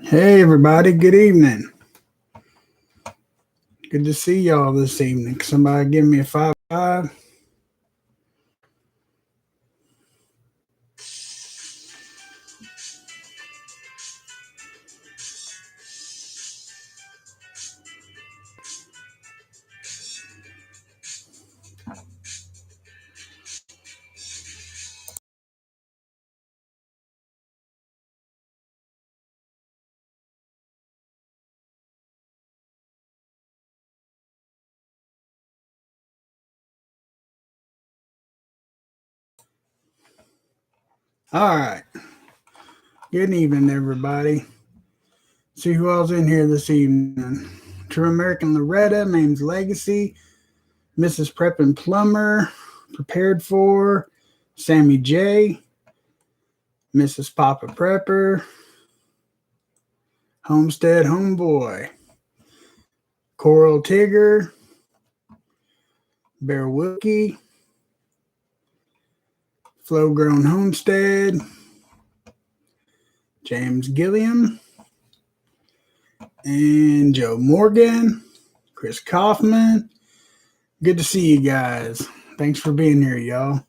Hey everybody, good evening. Good to see y'all this evening. Somebody give me a 5-5. All right. Good evening, everybody. See who else in here this evening. True American Loretta, name's Legacy, Mrs. Prep and Plumber, Prepared For, Sammy J, Mrs. Poppaprepper, Homestead Homeboy, Coral Tigger, Bear Wookie, Flow Grown Homestead, James Gilliam, and Joe Morgan, Chris Kaufman. Good to see you guys. Thanks for being here, y'all.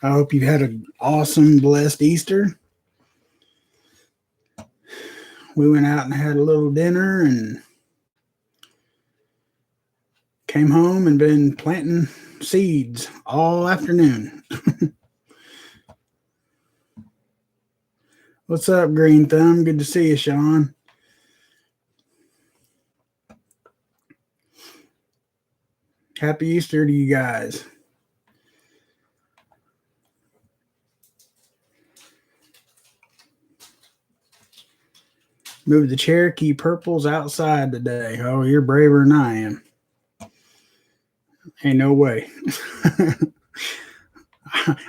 I hope you had an awesome, blessed Easter. We went out and had a little dinner and came home and been planting seeds all afternoon. What's up, Green Thumb? Good to see you, Sean. Happy Easter to you guys. Moved the Cherokee purples outside today. Oh, you're braver than I am. Ain't no way.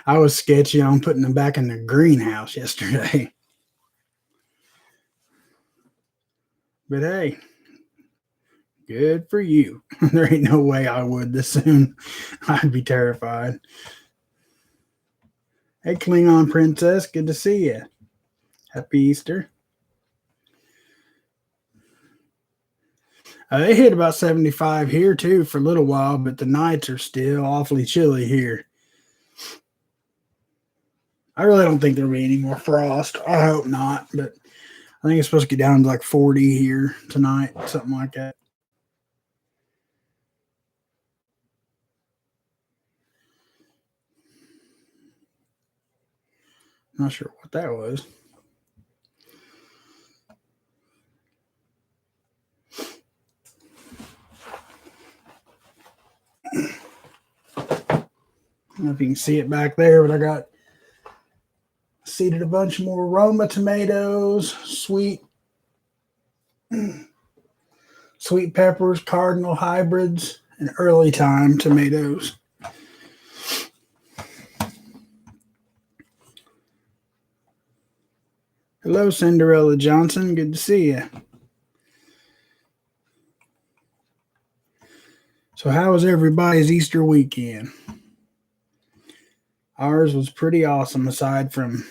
I was sketchy on putting them back in the greenhouse yesterday. But hey, good for you. There ain't no way I would this soon. I'd be terrified. Hey, Klingon Princess, good to see you. Happy Easter. It hit about 75 here too for a little while, but the nights are still awfully chilly here. I really don't think there'll be any more frost. I hope not, but I think it's supposed to get down to like 40 here tonight, something like that. Not sure what that was. I don't know if you can see it back there, but I got seeded a bunch more Roma tomatoes, sweet peppers, cardinal hybrids, and early time tomatoes. Hello, Cinderella Johnson. Good to see you. So how was everybody's Easter weekend? Ours was pretty awesome, aside from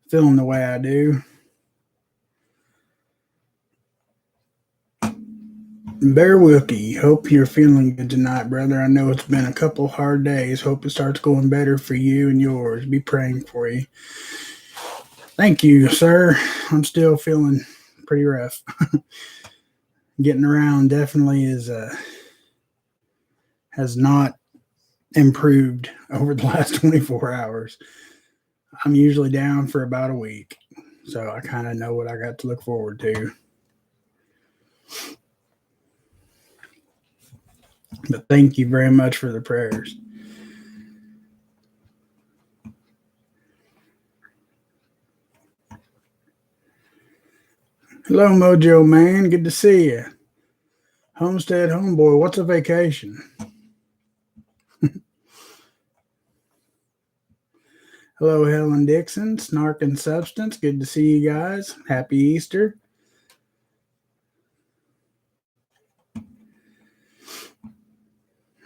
feeling the way I do. Bear Wilkie, hope you're feeling good tonight, brother. I know it's been a couple hard days. Hope it starts going better for you and yours. Be praying for you. Thank you, sir. I'm still feeling pretty rough. Getting around definitely has not improved over the last 24 hours. I'm usually down for about a week, so I kind of know what I got to look forward to. But thank you very much for the prayers. Hello, Mojo Man. Good to see you. Homestead Homeboy, what's a vacation? Hello, Helen Dixon, Snark and Substance. Good to see you guys. Happy Easter.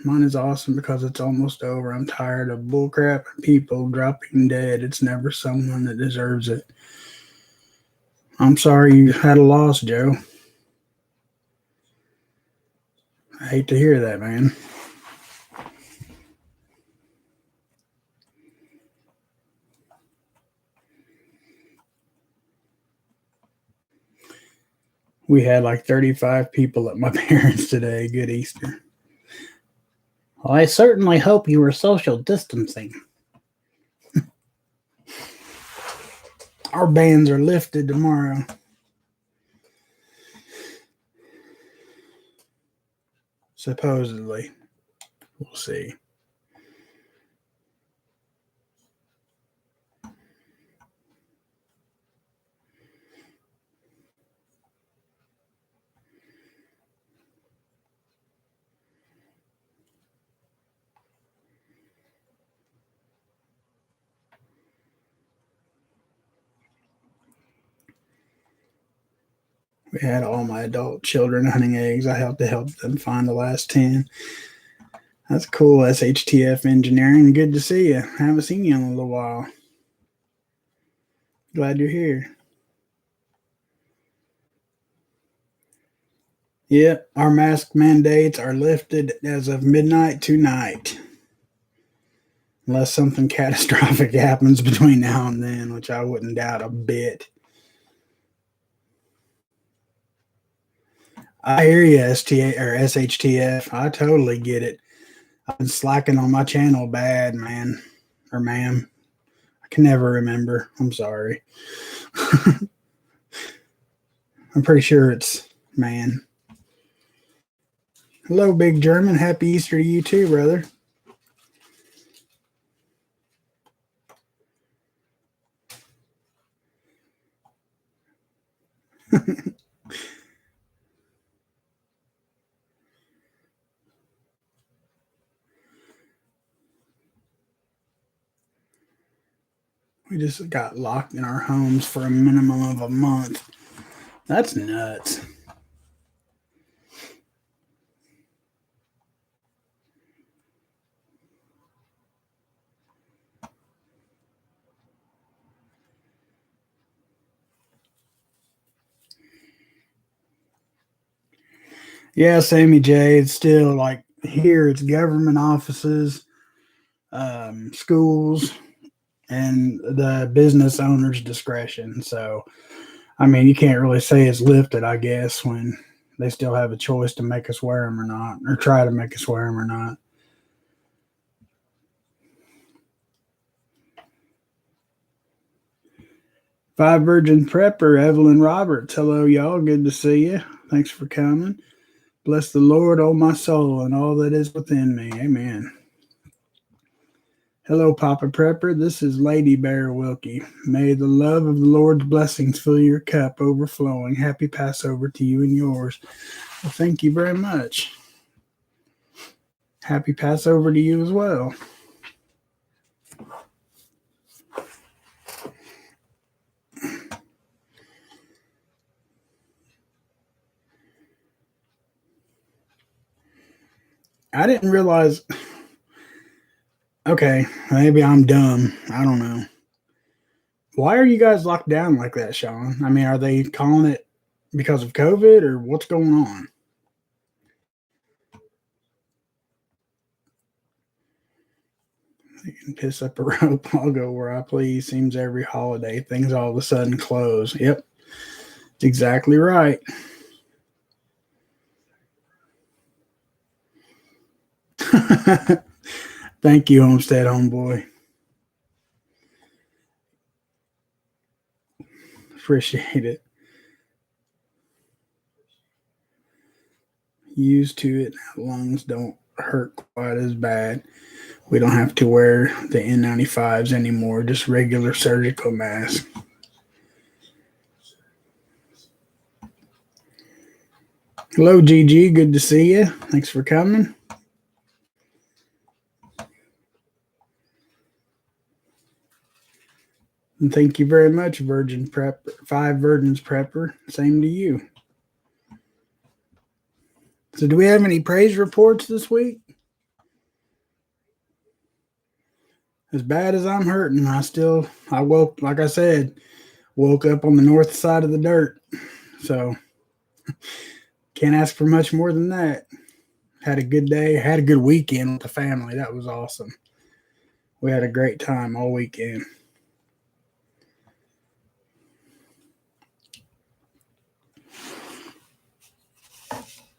Mine is awesome because it's almost over. I'm tired of bullcrap and people dropping dead. It's never someone that deserves it. I'm sorry you had a loss, Joe. I hate to hear that, man. We had like 35 people at my parents' today. Good Easter. Well, I certainly hope you were social distancing. Our bans are lifted tomorrow. Supposedly. We'll see. We had all my adult children hunting eggs. I helped them find the last 10. That's cool, SHTF engineering. Good to see you. Haven't seen you in a little while. Glad you're here. Yep, our mask mandates are lifted as of midnight tonight. Unless something catastrophic happens between now and then, which I wouldn't doubt a bit. I hear you, STA or SHTF. I totally get it. I've been slacking on my channel bad, man. Or ma'am. I can never remember. I'm sorry. I'm pretty sure it's man. Hello, Big German. Happy Easter to you too, brother. We just got locked in our homes for a minimum of a month. That's nuts. Yeah, Sammy J. It's still like here, it's government offices, schools, and the business owner's discretion. So, I mean, you can't really say it's lifted, I guess, when they still have a choice to make us wear them or not, or try to make us wear them or not. Five Virgin Prepper, Evelyn Roberts. Hello, y'all. Good to see you. Thanks for coming. Bless the Lord, O my soul, and all that is within me. Amen. Hello, Papa Prepper. This is Lady Bear Wilkie. May the love of the Lord's blessings fill your cup overflowing. Happy Passover to you and yours. Well, thank you very much. Happy Passover to you as well. I didn't realize. Okay, maybe I'm dumb. I don't know. Why are you guys locked down like that, Sean? I mean, are they calling it because of COVID or what's going on? You can piss up a rope. I'll go where I please. Seems every holiday things all of a sudden close. Yep, that's exactly right. Thank you, Homestead Homeboy. Appreciate it. Used to it. Lungs don't hurt quite as bad. We don't have to wear the N95s anymore, just regular surgical masks. Hello, GG. Good to see you. Thanks for coming. And thank you very much, Virgin Prepper. Five Virgins Prepper. Same to you. So, do we have any praise reports this week? As bad as I'm hurting, I woke, like I said, Woke up on the north side of the dirt. So can't ask for much more than that. Had a good day, had a good weekend with the family. That was awesome. We had a great time all weekend.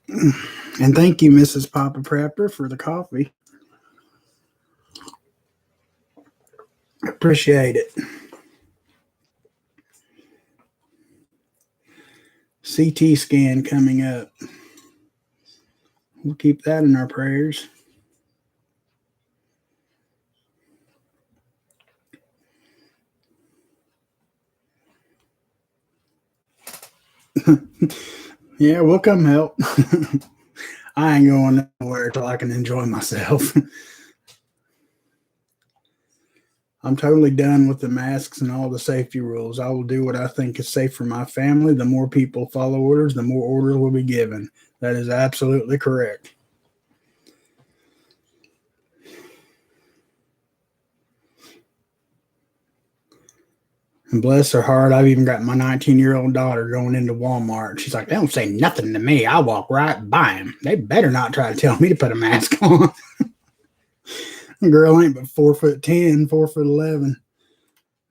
And thank you, Mrs. Papa Prepper, for the coffee. Appreciate it. CT scan coming up. We'll keep that in our prayers. Yeah, we'll come help. I ain't going nowhere till I can enjoy myself. I'm totally done with the masks and all the safety rules. I will do what I think is safe for my family. The more people follow orders, the more orders will be given. That is absolutely correct. And bless her heart, I've even got my 19-year-old daughter going into Walmart. She's like, they don't say nothing to me. I walk right by them. They better not try to tell me to put a mask on. The girl ain't but 4'10", 4'11".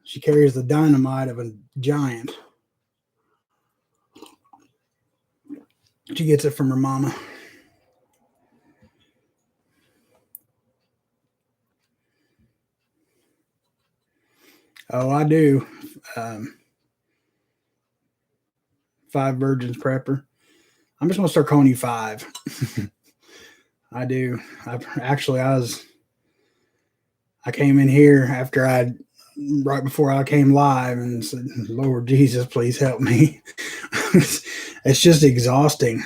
She carries the dynamite of a giant. She gets it from her mama. Oh, I do. Um, Five Virgins Prepper. I'm just gonna start calling you Five. I do. I came in here after right before I came live and said, Lord Jesus, please help me. It's just exhausting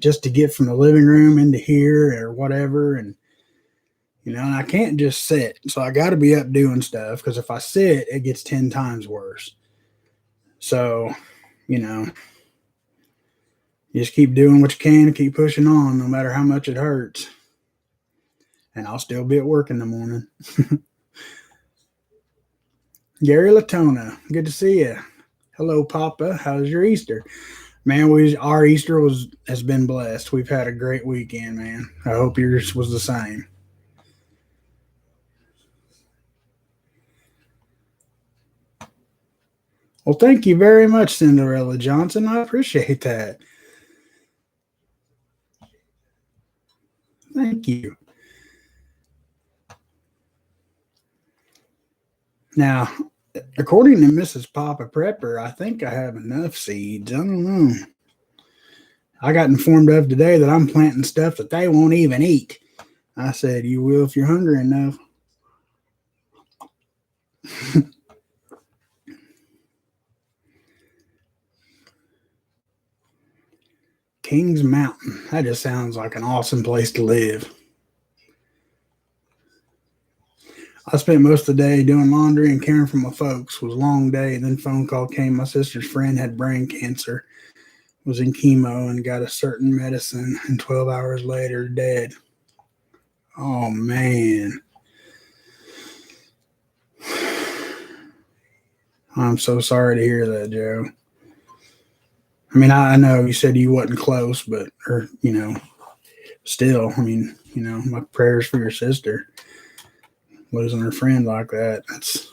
just to get from the living room into here or whatever. And, and I can't just sit. So I got to be up doing stuff because if I sit, it gets 10 times worse. So, you know, you just keep doing what you can and keep pushing on no matter how much it hurts. And I'll still be at work in the morning. Gary Latona, good to see you. Hello, Papa. How's your Easter? Man, our Easter has been blessed. We've had a great weekend, man. I hope yours was the same. Well, thank you very much, Cinderella Johnson. I appreciate that. Thank you. Now, according to Mrs. Papa Prepper, I think I have enough seeds. I don't know. I got informed of today that I'm planting stuff that they won't even eat. I said, you will if you're hungry enough. Kings Mountain. That just sounds like an awesome place to live. I spent most of the day doing laundry and caring for my folks. It was a long day. Then phone call came. My sister's friend had brain cancer, was in chemo and got a certain medicine, and 12 hours later, dead. Oh, man. I'm so sorry to hear that, Joe. I mean, I know you said you wasn't close, but, still, my prayers for your sister. Losing her friend like that, that's.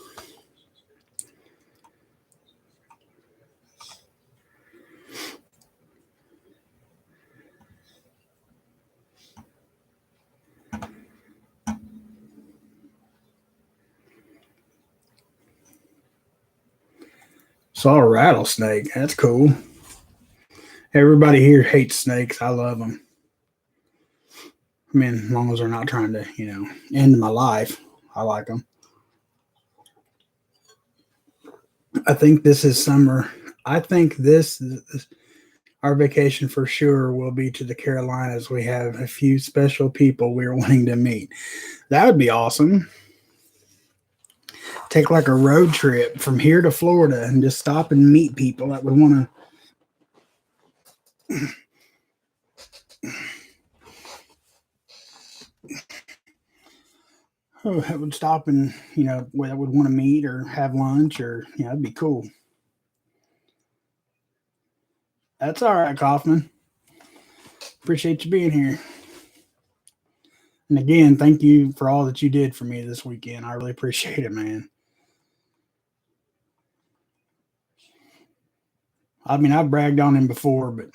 Saw a rattlesnake. That's cool. Everybody here hates snakes. I love them. I mean, as long as they're not trying to, end my life, I like them. I think this is summer. I think our vacation for sure will be to the Carolinas. We have a few special people we're wanting to meet. That would be awesome. Take like a road trip from here to Florida and just stop and meet people that would want to. That would stop and that would want to meet or have lunch or that'd be cool. That's all right, Kaufman. Appreciate you being here. And again, thank you for all that you did for me this weekend. I really appreciate it, man. I mean, I've bragged on him before, but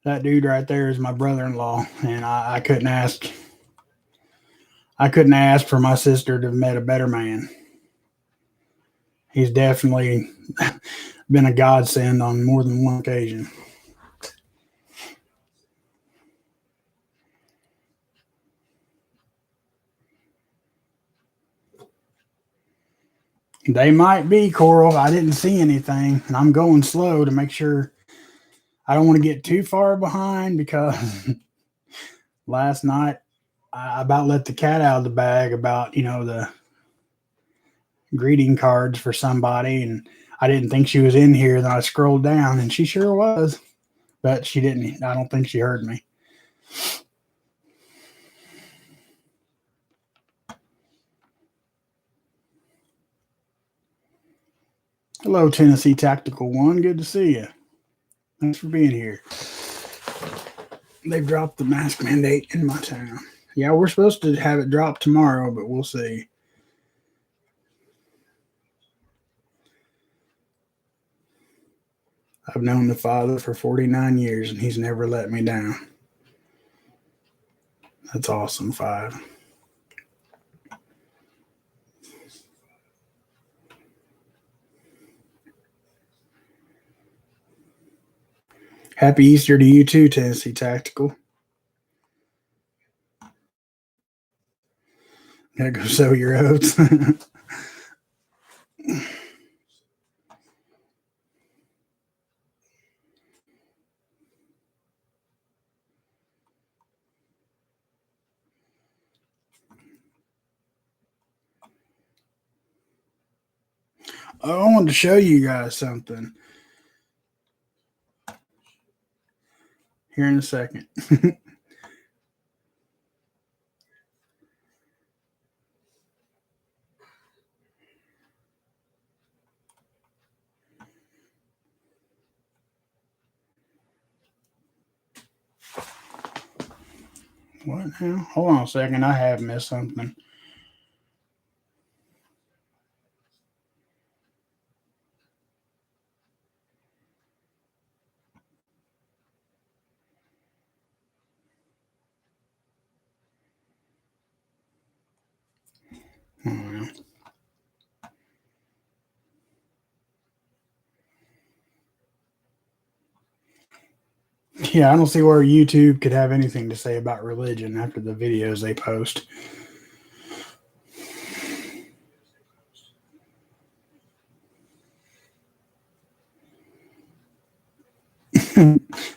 that dude right there is my brother-in-law, and I couldn't ask. I couldn't ask for my sister to have met a better man. He's definitely been a godsend on more than one occasion. They might be, Coral. I didn't see anything, and I'm going slow to make sure I don't want to get too far behind because last night I about let the cat out of the bag about, the greeting cards for somebody, and I didn't think she was in here. Then I scrolled down, and she sure was, but she didn't. I don't think she heard me. Hello, Tennessee Tactical One. Good to see you. Thanks for being here. They've dropped the mask mandate in my town. Yeah, we're supposed to have it dropped tomorrow, but we'll see. I've known the Father for 49 years, and he's never let me down. That's awesome, Five. Happy Easter to you too, Tennessee Tactical. Gotta go sow your oats. Oh, I wanted to show you guys something here in a second. What now? Hold on a second. I have missed something. Oh, yeah, I don't see where YouTube could have anything to say about religion after the videos they post.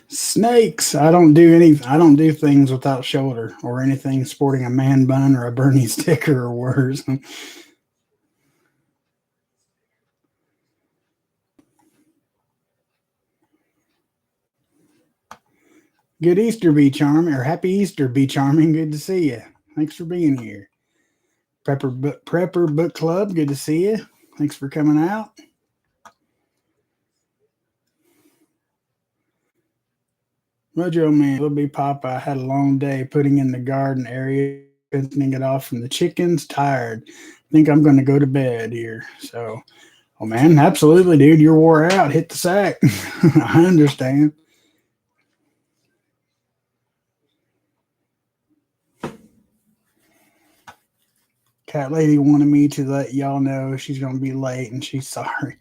Snakes. I don't do things without shoulder or anything sporting a man bun or a Bernie sticker or worse. Good Easter, be charming, or happy Easter, be charming. Good to see you. Thanks for being here. Prepper Book Club. Good to see you. Thanks for coming out. Mojo Man, Little B Papa had a long day putting in the garden area, fencing it off from the chickens. Tired. Think I'm going to go to bed here. So, oh man, absolutely, dude. You're wore out. Hit the sack. I understand. Cat lady wanted me to let y'all know she's going to be late and she's sorry.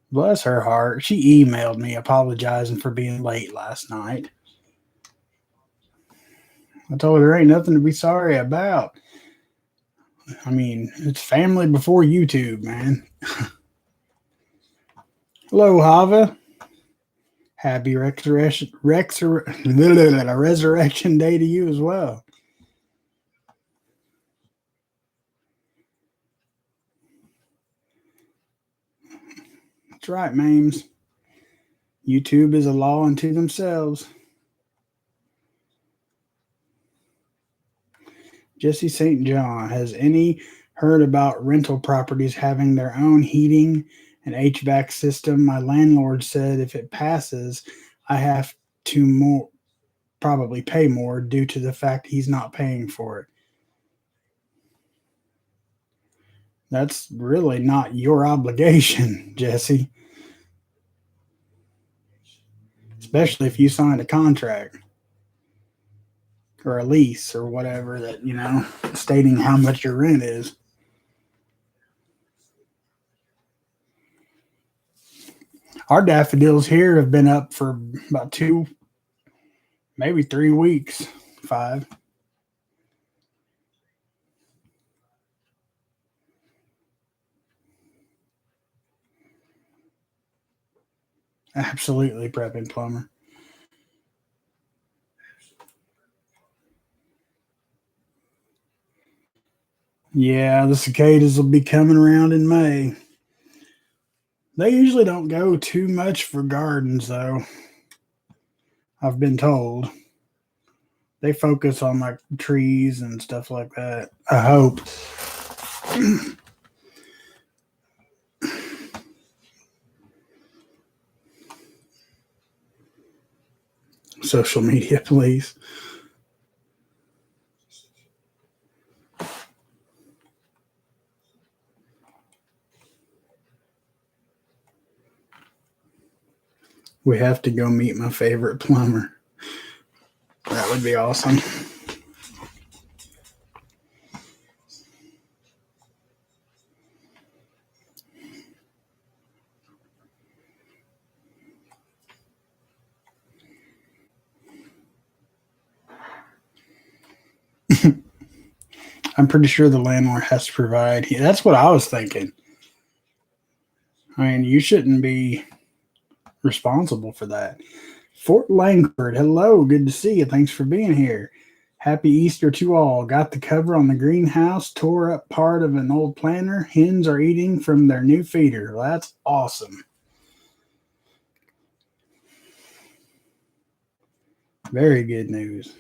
Bless her heart. She emailed me apologizing for being late last night. I told her there ain't nothing to be sorry about. I mean, it's family before YouTube, man. Hello, Hava. Happy resurrection day to you as well. That's right, Mames. YouTube is a law unto themselves. Jesse St. John, has any heard about rental properties having their own heating an HVAC system. My landlord said if it passes, I have to probably pay more due to the fact he's not paying for it. That's really not your obligation, Jesse, especially if you signed a contract or a lease or whatever that, stating how much your rent is. Our daffodils here have been up for about 2, maybe 3 weeks, 5. Absolutely, prepping plumber. Yeah, the cicadas will be coming around in May. They usually don't go too much for gardens, though. I've been told they focus on like trees and stuff like that. I hope. Social media, please. We have to go meet my favorite plumber. That would be awesome. I'm pretty sure the landlord has to provide. That's what I was thinking. I mean, you shouldn't be responsible for that. Fort Langford, hello, good to see you. Thanks for being here. Happy Easter to all. Got the cover on the greenhouse, tore up part of an old planter. Hens are eating from their new feeder. Well, that's awesome. Very good news.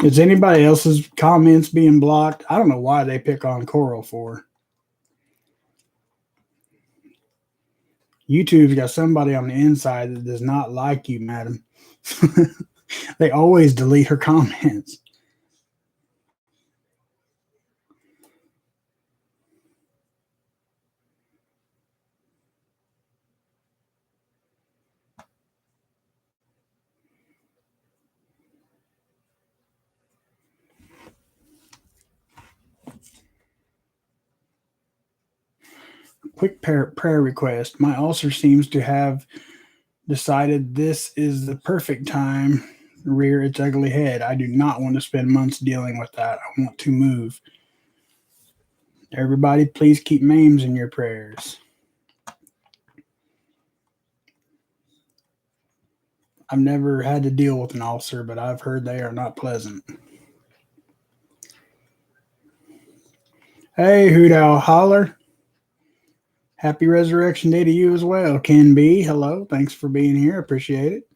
Is anybody else's comments being blocked? I don't know why they pick on Coral for. YouTube's got somebody on the inside that does not like you, madam. They always delete her comments. Quick prayer request. My ulcer seems to have decided this is the perfect time to rear its ugly head. I do not want to spend months dealing with that. I want to move. Everybody, please keep Mames in your prayers. I've never had to deal with an ulcer, but I've heard they are not pleasant. Hey, Hoot Owl Holler. Happy Resurrection Day to you as well. Ken B, hello. Thanks for being here. Appreciate it.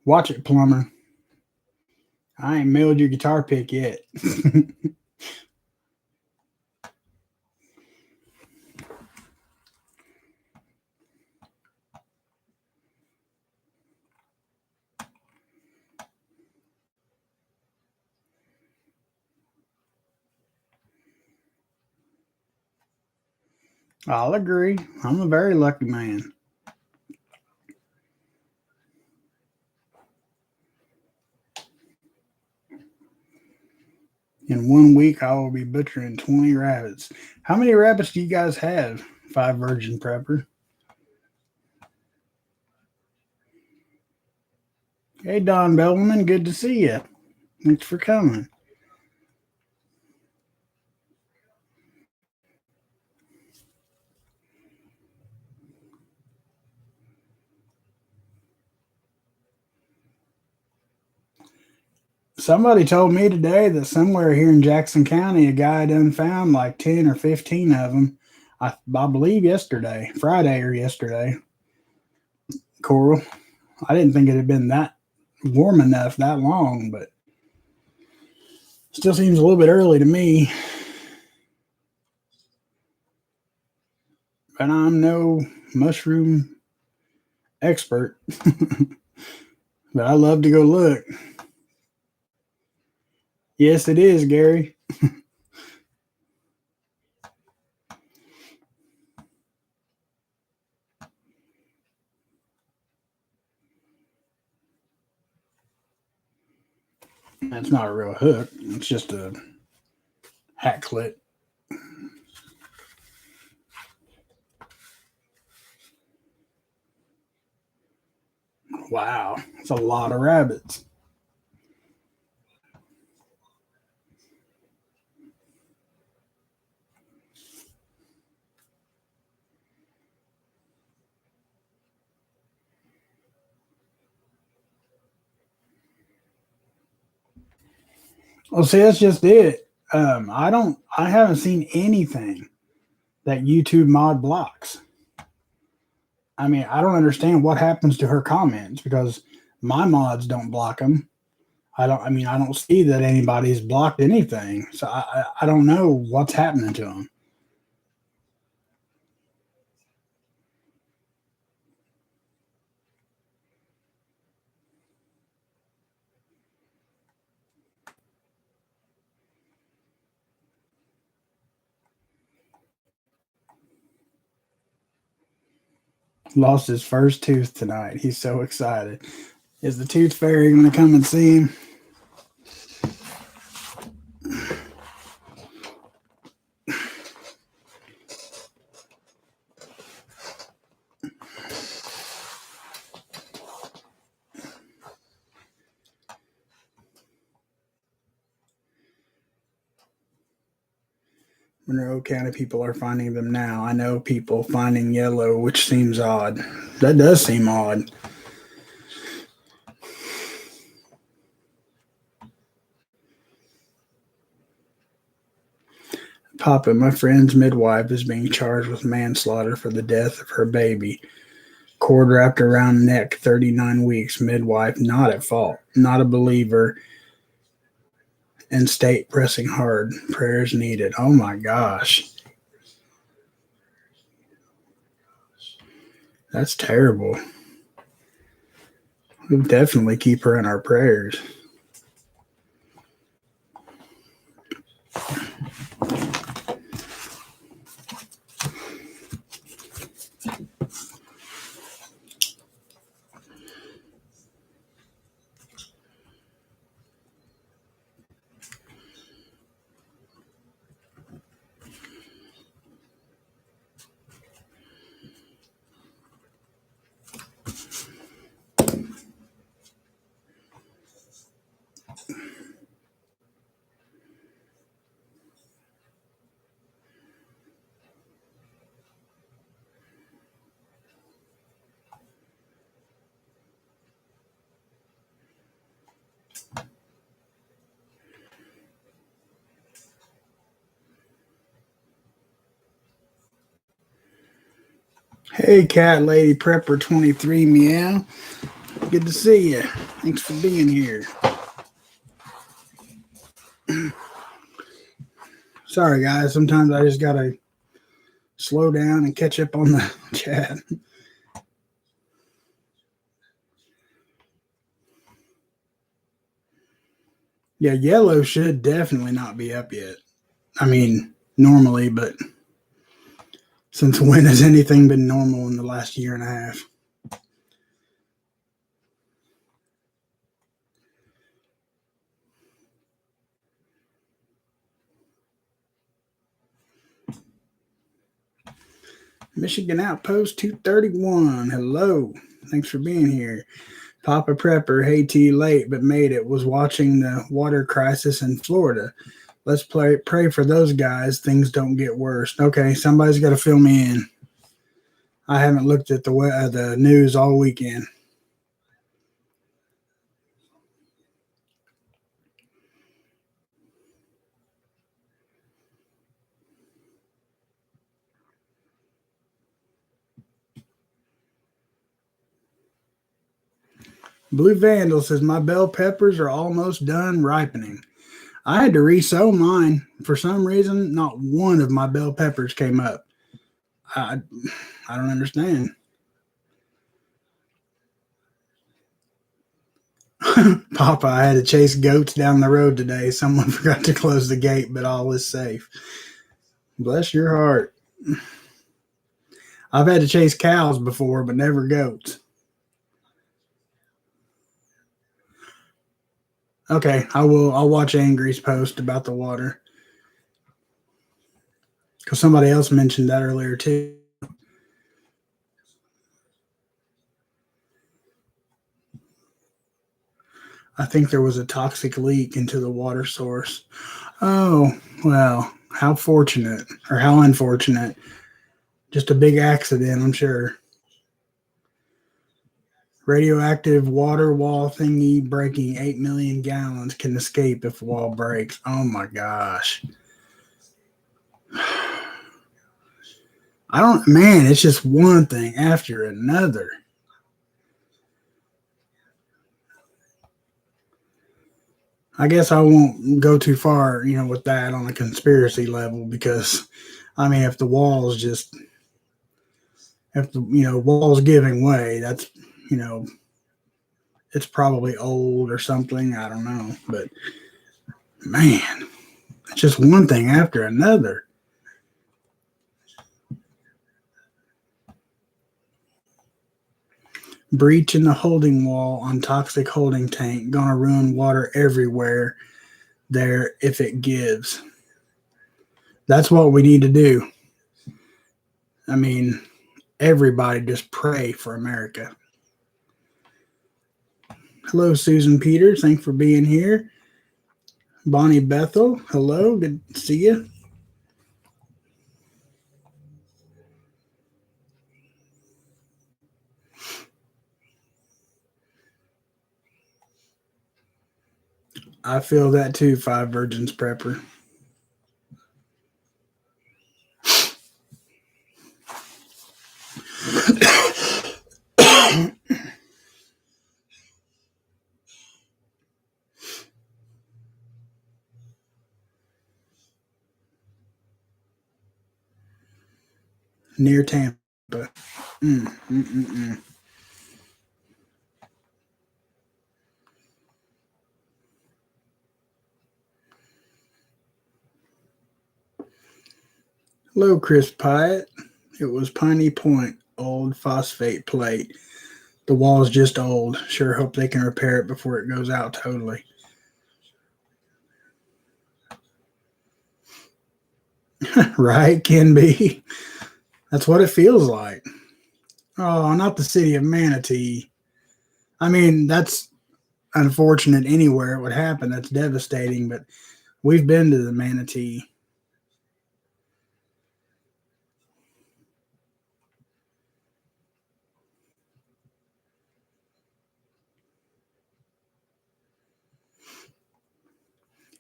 Watch it, plumber. I ain't mailed your guitar pick yet. I'll agree. I'm a very lucky man. In 1 week, I will be butchering 20 rabbits. How many rabbits do you guys have? 5 Virgin Prepper. Hey, Don Bellman, good to see you. Thanks for coming. Somebody told me today that somewhere here in Jackson County, a guy done found like 10 or 15 of them. I believe yesterday, Friday or yesterday. Coral. I didn't think it had been that warm enough that long, but still seems a little bit early to me. But I'm no mushroom expert. But I love to go look. Yes, it is, Gary. That's not a real hook. It's just a hat clip. Wow, it's a lot of rabbits. Well, see, that's just it. I haven't seen anything that YouTube mod blocks. I mean, I don't understand what happens to her comments because my mods don't block them. I don't see that anybody's blocked anything. So I don't know what's happening to them. Lost his first tooth tonight. He's so excited. Is the tooth fairy going to come and see him? Monroe County people are finding them now. I know people finding yellow, which seems odd. That does seem odd. Papa, my friend's midwife is being charged with manslaughter for the death of her baby. Cord wrapped around neck, 39 weeks. Midwife not at fault. Not a believer. And state pressing hard. Prayers needed. Oh my gosh. That's terrible. We'll definitely keep her in our prayers. Hey, Cat Lady Prepper 23, meow. Good to see you. Thanks for being here. Sorry, guys. Sometimes I just gotta slow down and catch up on the chat. Yeah, yellow should definitely not be up yet. I mean, normally, but since when has anything been normal in the last year and a half? Michigan Outpost 231. Hello. Thanks for being here. Papa Prepper, hey T late, but made it. Was watching the water crisis in Florida. Let's pray for those guys. Things don't get worse. Okay, somebody's got to fill me in. I haven't looked at the news all weekend. Blue Vandal says, my bell peppers are almost done ripening. I had to resow mine. For some reason, not one of my bell peppers came up. I, I don't understand. Papa, I had to chase goats down the road today. Someone forgot to close the gate, but all is safe. Bless your heart. I've had to chase cows before, but never goats. Okay, I will. I'll watch Angry's post about the water because somebody else mentioned that earlier too. I think there was a toxic leak into the water source. Oh, well, how fortunate or how unfortunate. Just a big accident, I'm sure. Radioactive water wall thingy breaking 8 million gallons can escape if wall breaks. Oh my gosh. Man, it's just one thing after another. I guess I won't go too far, with that on a conspiracy level because, if the walls just, if the, walls giving way, that's, you know, it's probably old or something. I don't know. But man, it's just one thing after another. Breach in the holding wall on toxic holding tank. Gonna ruin water everywhere there if it gives. That's what we need to do. I mean, everybody just pray for America. Hello, Susan Peters. Thanks for being here. Bonnie Bethel. Hello. Good to see you. I feel that too, Five Virgins Prepper. Near Tampa. Mm, mm, mm, mm. Hello, Chris Pyatt. It was Piney Point, old phosphate plate. The wall's just old. Sure hope they can repair it before it goes out totally. Right, can be. That's what it feels like. Oh, not the city of Manatee. That's unfortunate anywhere it would happen. That's devastating, but we've been to the Manatee.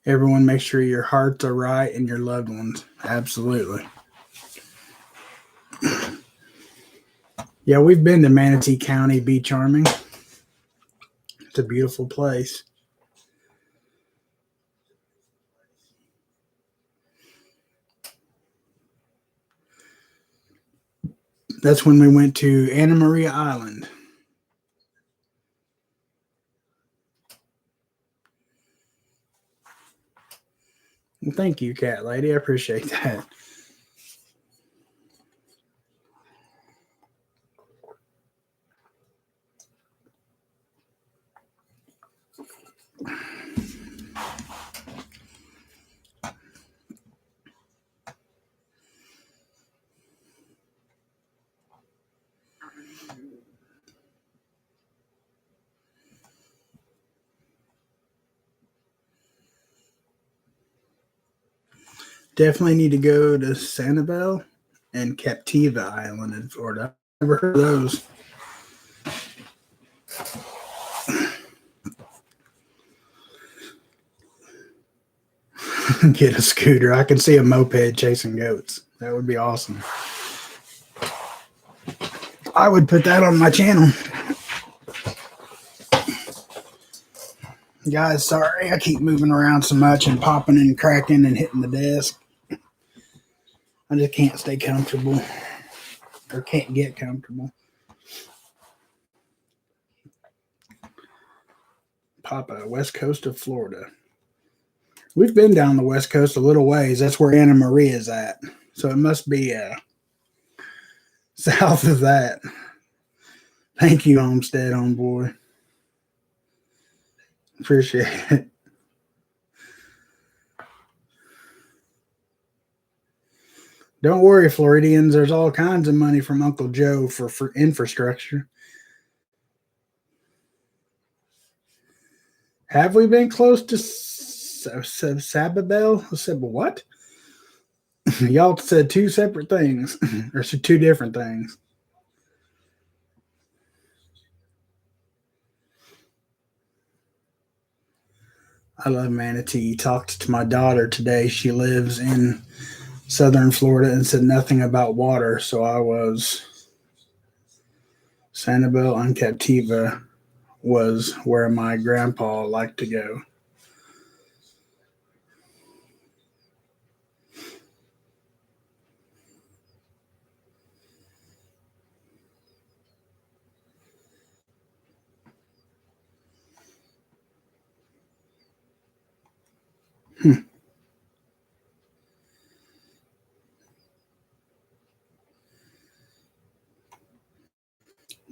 Everyone make sure your hearts are right and your loved ones. Absolutely. Yeah, we've been to Manatee County. Be charming. It's a beautiful place. That's when we went to Anna Maria Island. Well, thank you, Cat Lady. I appreciate that. Definitely need to go to Sanibel and Captiva Island in Florida. I've never heard of those. Get a scooter. I can see a moped chasing goats. That would be awesome. I would put that on my channel. Guys, sorry I keep moving around so much and popping and cracking and hitting the desk. I just can't stay comfortable or can't get comfortable. Papa, west coast of Florida. We've been down the west coast a little ways. That's where Anna Maria is at. So it must be south of that. Thank you, Homestead Homeboy. Appreciate it. Don't worry, Floridians. There's all kinds of money from Uncle Joe for infrastructure. Have we been close to Sababel? Said what? Y'all said two separate things, or two different things. I love Manatee. Talked to my daughter today. She lives in southern Florida and said nothing about water. So I was Sanibel and Captiva was where my grandpa liked to go.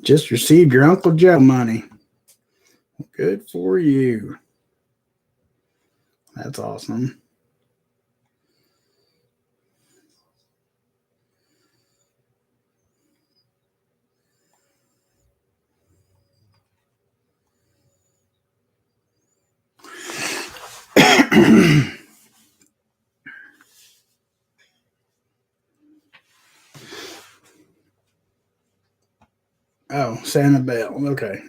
Just received your Uncle Joe money. Good for you. That's awesome. Oh, Sanibel. Okay.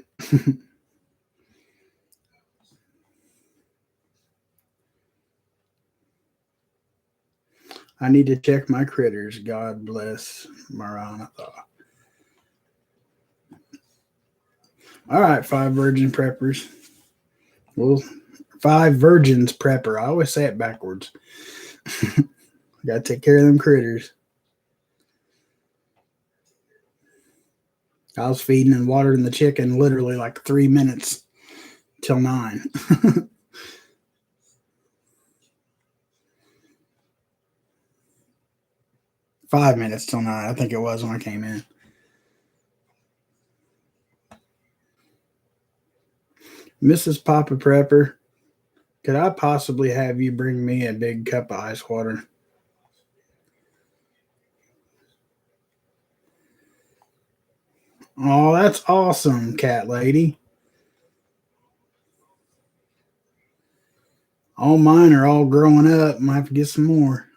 I need to check my critters. God bless Maranatha. All right, five virgin preppers. Well, five virgins prepper. I always say it backwards. Got to take care of them critters. I was feeding and watering the chicken literally like 3 minutes till 9. 5 minutes till 9, I think it was when I came in. Mrs. Papa Prepper, could I possibly have you bring me a big cup of ice water? Oh, that's awesome, cat lady. All mine are all growing up. Might have to get some more.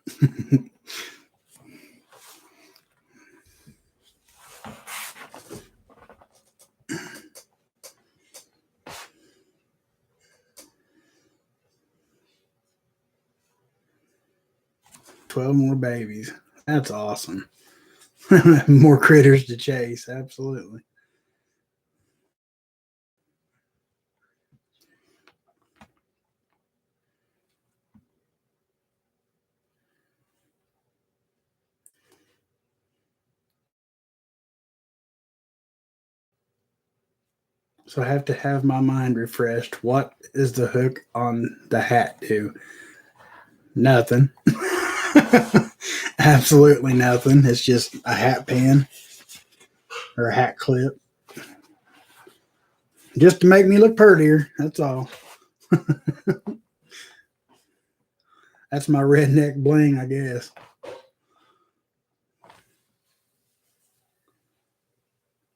12 more babies. That's awesome. More critters to chase. Absolutely. So I have to have my mind refreshed. What is the hook on the hat do? Nothing. Absolutely nothing. It's just a hat pin or a hat clip. Just to make me look prettier. That's all. That's my redneck bling, I guess.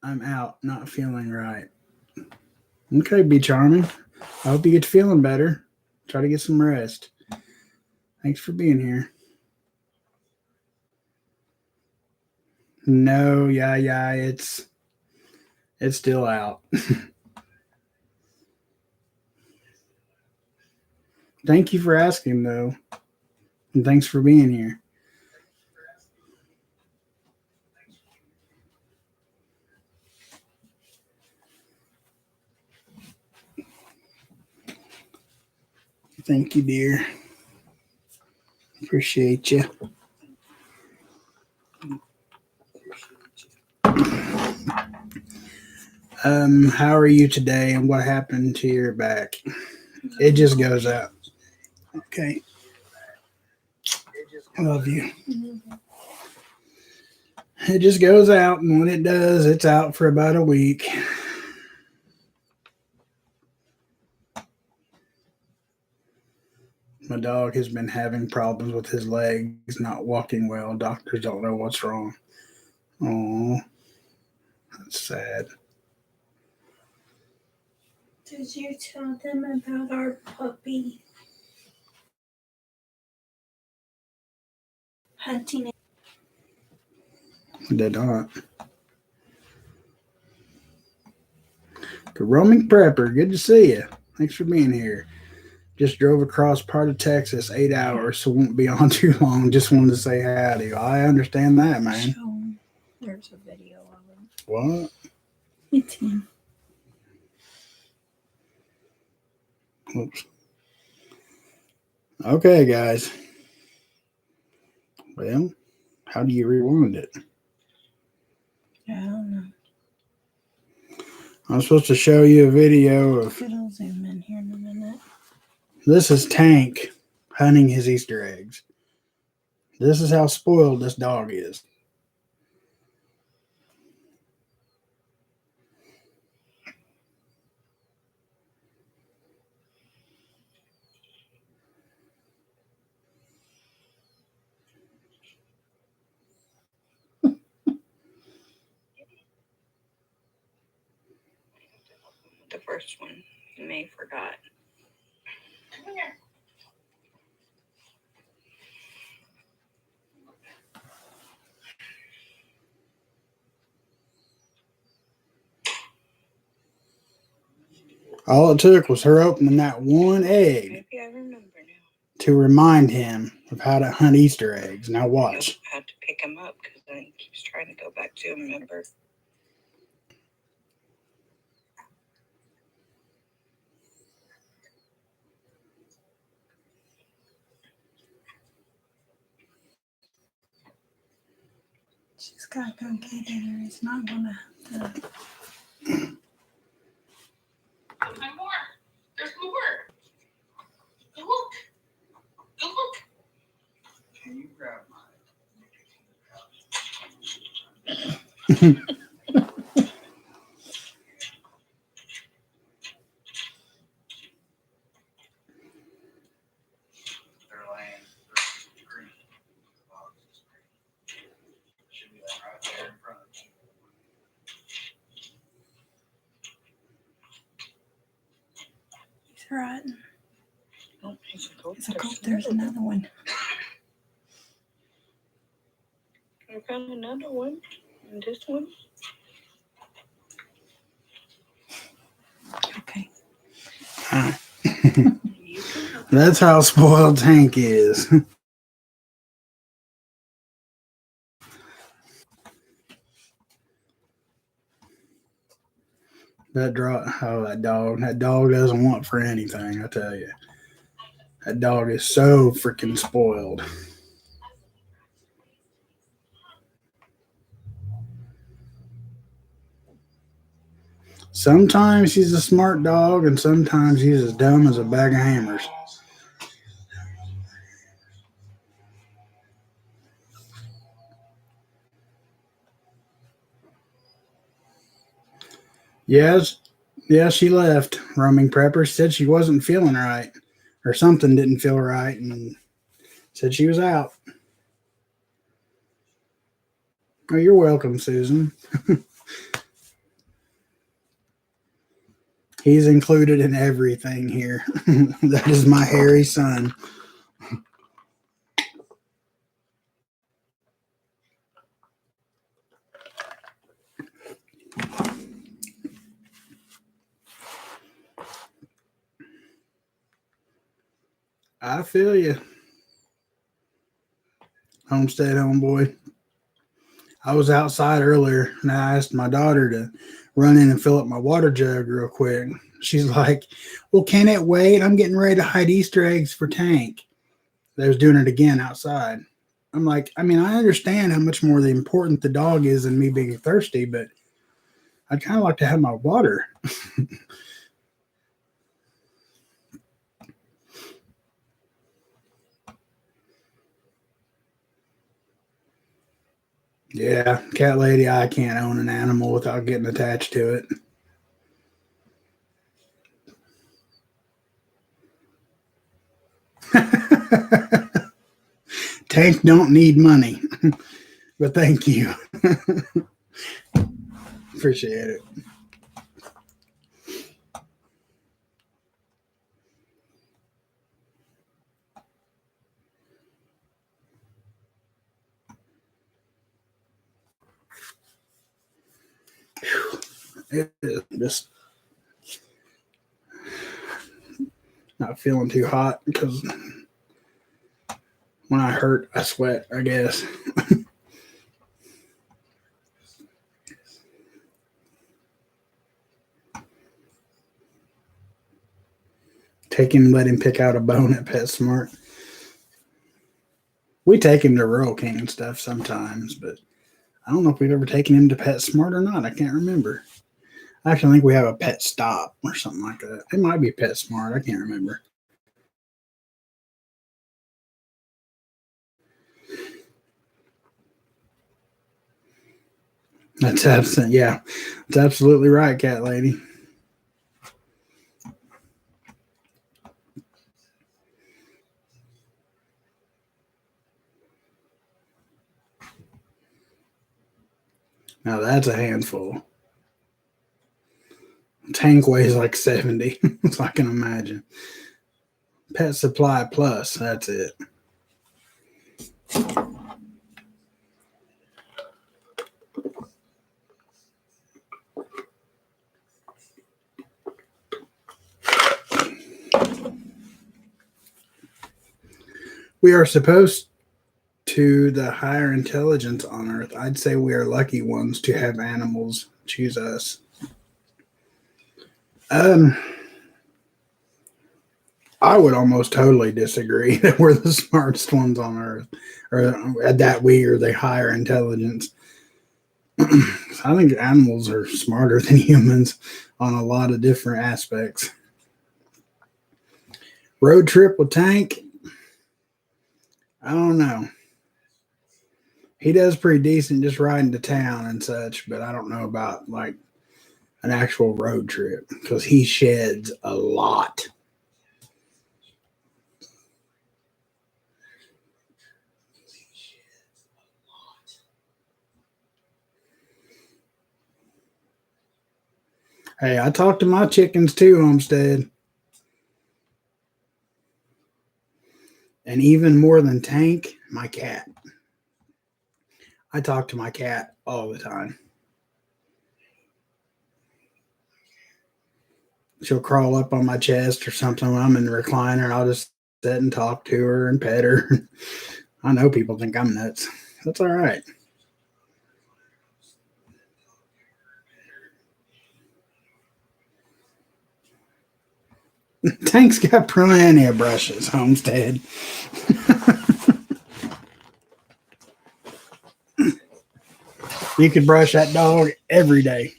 I'm out, not feeling right. Okay, be charming. I hope you get feeling better. Try to get some rest. Thanks for being here. No, yeah, it's still out. Thank you for asking though. And thanks for being here. Thank you, dear. Appreciate you. How are you today, and what happened to your back? It just goes out. Okay. I love you. It just goes out, and when it does, it's out for about a week. My dog has been having problems with his legs, not walking well. Doctors don't know what's wrong. Oh, that's sad. Did you tell them about our puppy hunting? I did not. The roaming prepper, good to see you. Thanks for being here. Just drove across part of Texas, 8 hours, so won't be on too long. Just wanted to say howdy. I understand that, man. There's a video of him. What? It's him. Oops. Okay, guys. Well, how do you rewind it? I don't know. I'm supposed to show you a video of. I'll zoom in here in a minute. This is Tank hunting his Easter eggs. This is how spoiled this dog is. The first one, you may have forgot. All it took was her opening that one egg. Maybe I remember now. To remind him of how to hunt Easter eggs. Now watch. You'll have to pick him up because then he keeps trying to go back to him, remember? She's got to go get it or he's not going to have to. There's more. There's more. Go look. Go look. Can you grab mine? He's rotten. Oh, he's a goat. There's another one. I found another one. And this one. Okay. That's how spoiled Tank is. That dog doesn't want for anything, I tell you. That dog is so freaking spoiled. Sometimes he's a smart dog, and sometimes he's as dumb as a bag of hammers. Yes, she left. Roaming prepper said she wasn't feeling right, or something didn't feel right, and said she was out. Oh, you're welcome, Susan. He's included in everything here. That is my hairy son. I feel you. Homestead homeboy. I was outside earlier and I asked my daughter to run in and fill up my water jug real quick. She's like, well, can it wait? I'm getting ready to hide Easter eggs for Tank. They was doing it again outside. I'm like, I mean, I understand how much more important the dog is than me being thirsty, but I'd kind of like to have my water. Yeah, cat lady, I can't own an animal without getting attached to it. Tank don't need money, but thank you. Appreciate it. It is just not feeling too hot because when I hurt, I sweat, I guess. Take him, let him pick out a bone at PetSmart. We take him to Rural King and stuff sometimes, but I don't know if we've ever taken him to PetSmart or not. I can't remember. I actually think we have a Pet Stop or something like that. It might be PetSmart. I can't remember. That's absolutely, yeah. That's absolutely right, cat lady. Now that's a handful. Tank weighs like 70, so I can imagine. Pet Supply Plus, that's it. We are supposed to the higher intelligence on Earth. I'd say we are lucky ones to have animals choose us. I would almost totally disagree that we're the smartest ones on Earth, or that we are the higher intelligence. I think animals are smarter than humans on a lot of different aspects. Road trip with Tank, I don't know. He does pretty decent just riding to town and such, but I don't know about like an actual road trip because he sheds a lot. Hey, I talk to my chickens too, Homestead. And even more than Tank, my cat. I talk to my cat all the time. She'll crawl up on my chest or something when I'm in the recliner, and I'll just sit and talk to her and pet her. I know people think I'm nuts. That's all right. Tank's got plenty of brushes, Homestead. You could brush that dog every day.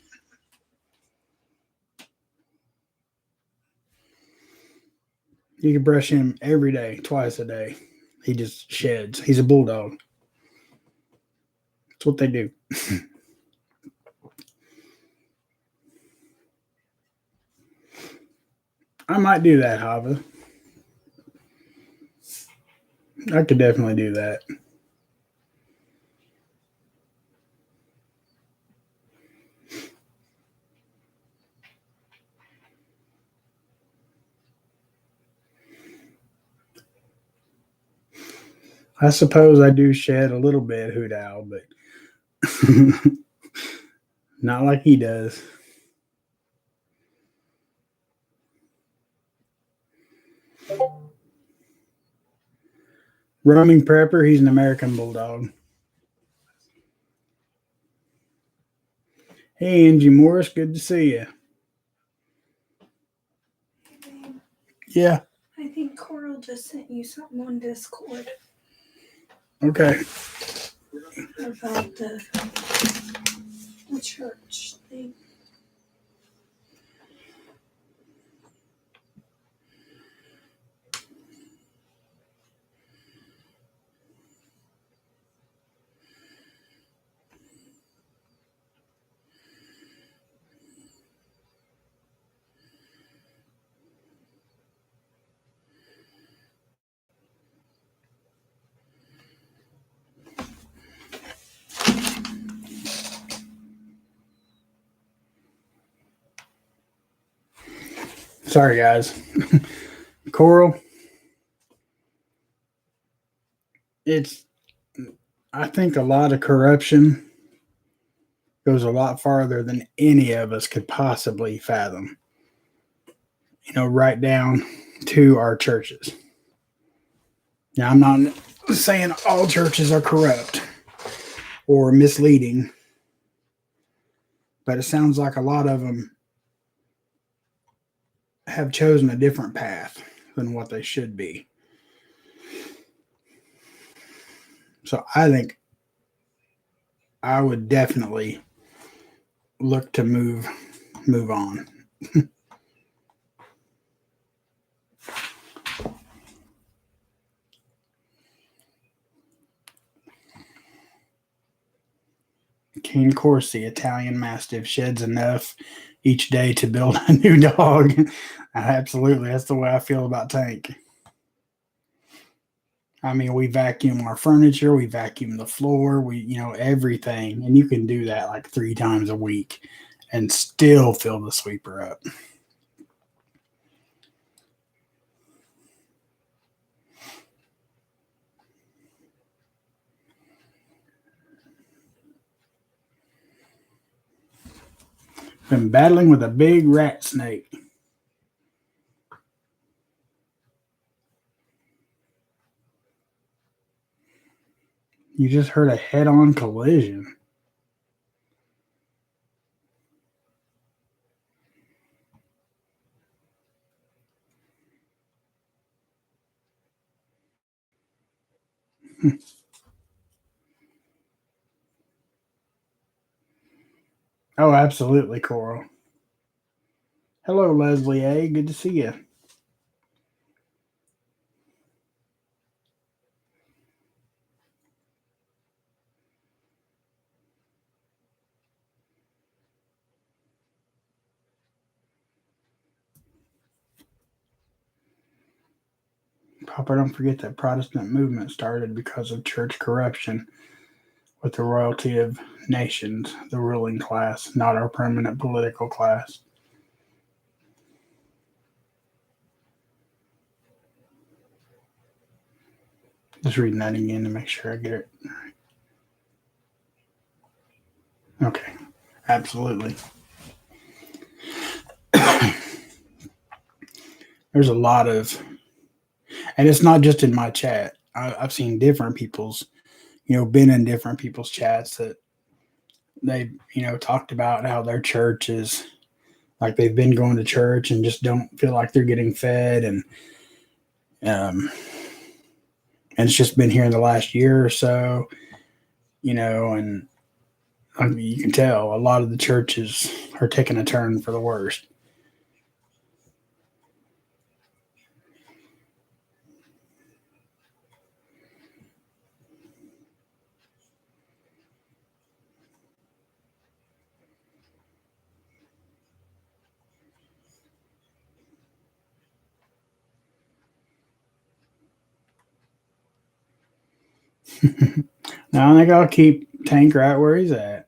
You could brush him every day, twice a day. He just sheds. He's a bulldog. That's what they do. I might do that, Hava. I could definitely do that. I suppose I do shed a little bit, Hoot Owl, but not like he does. Roaming Prepper, he's an American Bulldog. Hey, Angie Morris, good to see you. Yeah. I think Coral just sent you something on Discord Okay. about the church thing. Sorry, guys. Coral, I think a lot of corruption goes a lot farther than any of us could possibly fathom. Right down to our churches. Now, I'm not saying all churches are corrupt or misleading, but it sounds like a lot of them have chosen a different path than what they should be. So I think I would definitely look to move on. Cane Corsi, Italian Mastiff, sheds enough each day to build a new dog. Absolutely. That's the way I feel about Tank. I mean, we vacuum our furniture, we vacuum the floor, everything. And you can do that like 3 times a week and still fill the sweeper up. Been battling with a big rat snake. You just heard a head-on collision. Oh, absolutely, Coral. Hello, Leslie A. Good to see you. Papa, don't forget that Protestant movement started because of church corruption with the royalty of nations, the ruling class, not our permanent political class. Just reading that again to make sure I get it right. Okay, absolutely. There's a lot of, and it's not just in my chat. I've seen different people's, been in different people's chats that they, talked about how their church is like they've been going to church and just don't feel like they're getting fed, and it's just been here in the last year or so, and I mean, you can tell a lot of the churches are taking a turn for the worst. Now I think I'll keep Tank right where he's at.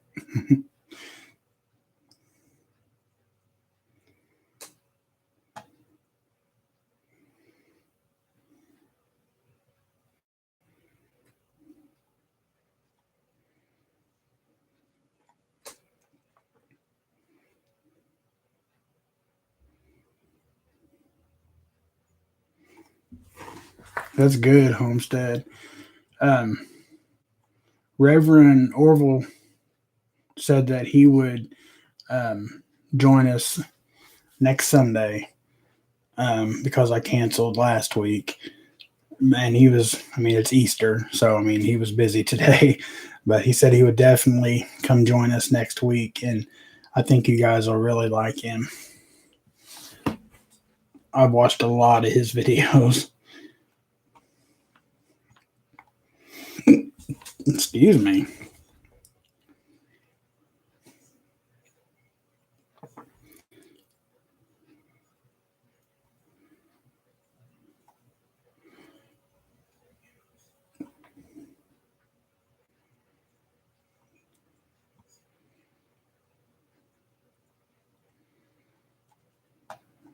That's good, Homestead. Reverend Orville said that he would join us next Sunday because I canceled last week. And he was, I mean, it's Easter, so I mean, he was busy today, but he said he would definitely come join us next week. And I think you guys will really like him. I've watched a lot of his videos. Excuse me.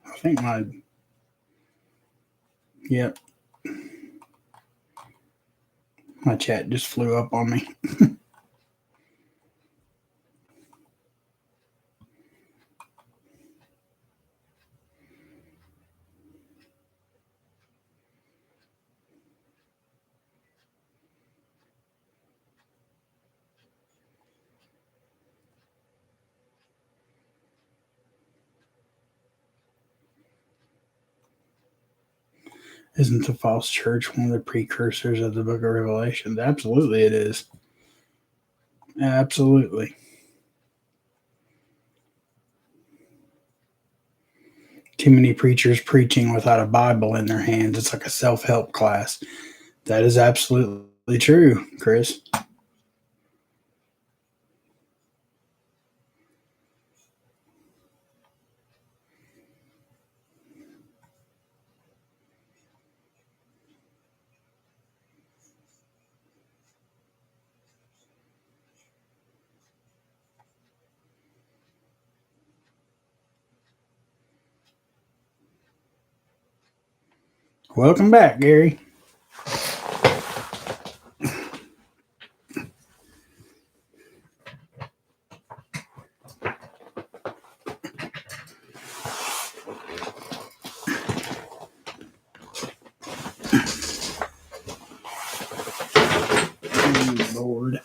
I think yep, my chat just flew up on me. Isn't the false church one of the precursors of the book of Revelation? Absolutely, it is. Absolutely. Too many preachers preaching without a Bible in their hands. It's like a self help class. That is absolutely true, Chris. Welcome back, Gary. Lord.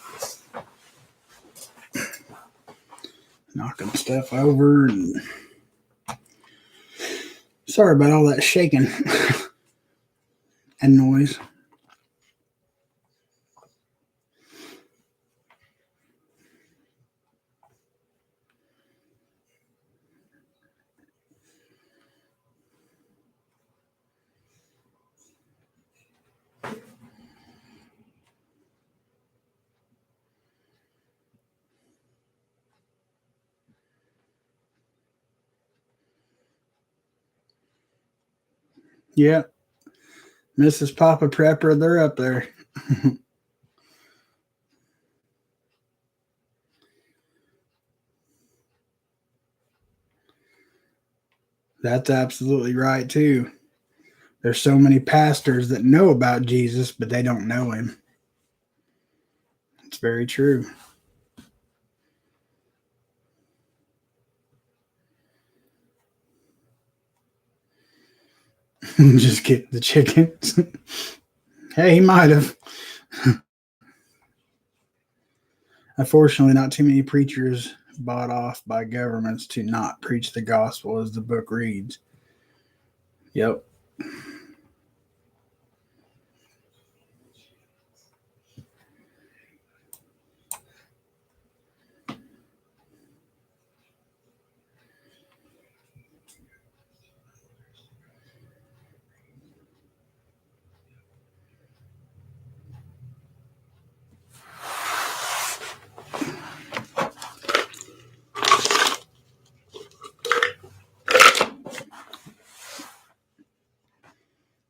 Knocking stuff over and sorry about all that shaking and noise. Yep. Mrs. Poppaprepper, they're up there. That's absolutely right, too. There's so many pastors that know about Jesus, but they don't know him. It's very true. Just get the chickens. Hey, he might have. Unfortunately, not too many preachers bought off by governments to not preach the gospel as the book reads. Yep.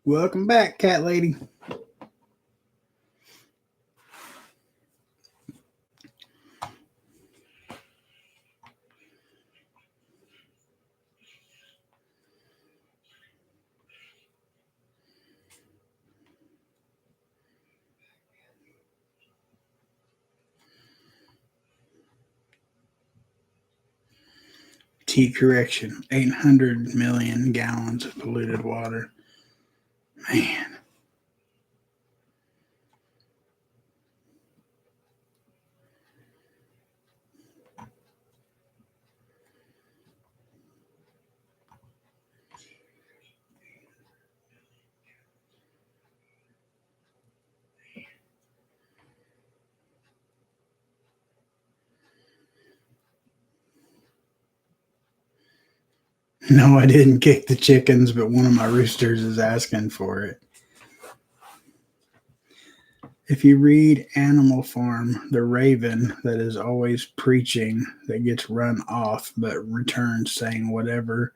Welcome back, cat lady. T correction, 800 million gallons of polluted water. Man. No, I didn't kick the chickens, but one of my roosters is asking for it. If you read Animal Farm, the raven that is always preaching that gets run off but returns saying whatever.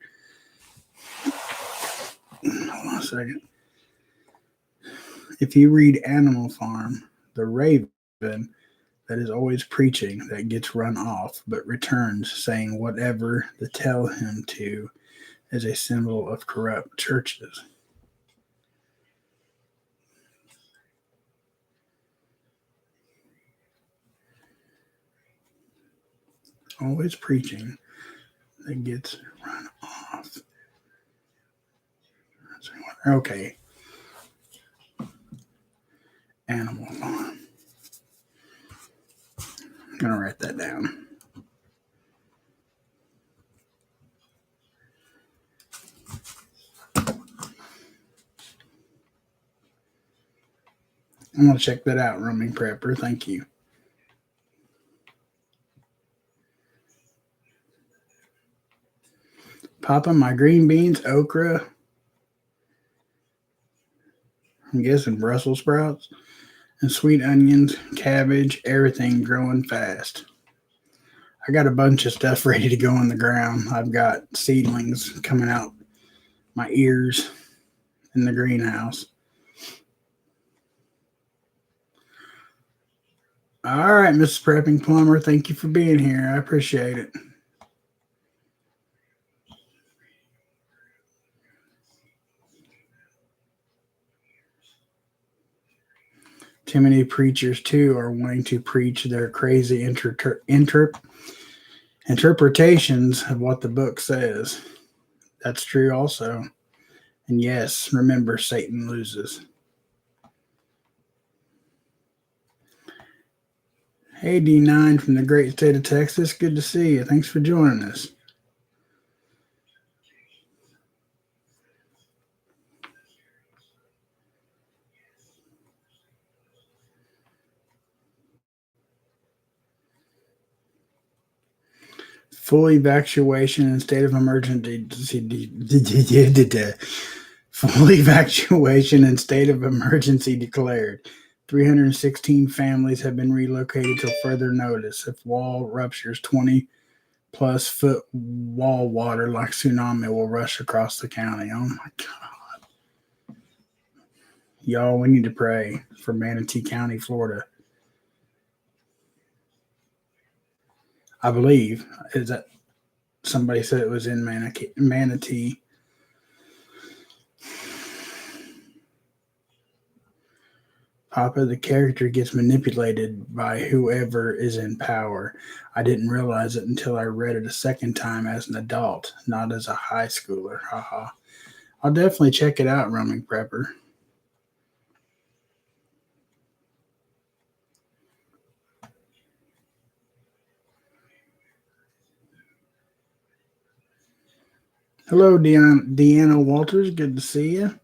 Hold on a second. If you read Animal Farm, the raven that is always preaching that gets run off but returns saying whatever they tell him to is a symbol of corrupt churches. Always preaching that gets run off. Okay. Animal Farm. I'm going to write that down. I'm going to check that out, Roaming Prepper. Thank you. Papa, my green beans, okra, I'm guessing Brussels sprouts, and sweet onions, cabbage, everything growing fast. I got a bunch of stuff ready to go in the ground. I've got seedlings coming out my ears in the greenhouse. All right, Mrs. Prepping Plumber, thank you for being here. I appreciate it. Too many preachers, too, are wanting to preach their crazy interpretations of what the book says. That's true also. And yes, remember, Satan loses. Hey, D9 from the great state of Texas. Good to see you. Thanks for joining us. Full evacuation in state of emergency. Full evacuation in state of emergency declared. 316 families have been relocated till further notice. If wall ruptures, 20+ foot wall water like tsunami will rush across the county. Oh my God. Y'all, we need to pray for Manatee County, Florida. I believe is that somebody said it was in Manatee. Papa, the character gets manipulated by whoever is in power. I didn't realize it until I read it a second time as an adult, not as a high schooler. Haha. I'll definitely check it out, Roaming Prepper. Hello, Deanna Walters. Good to see you.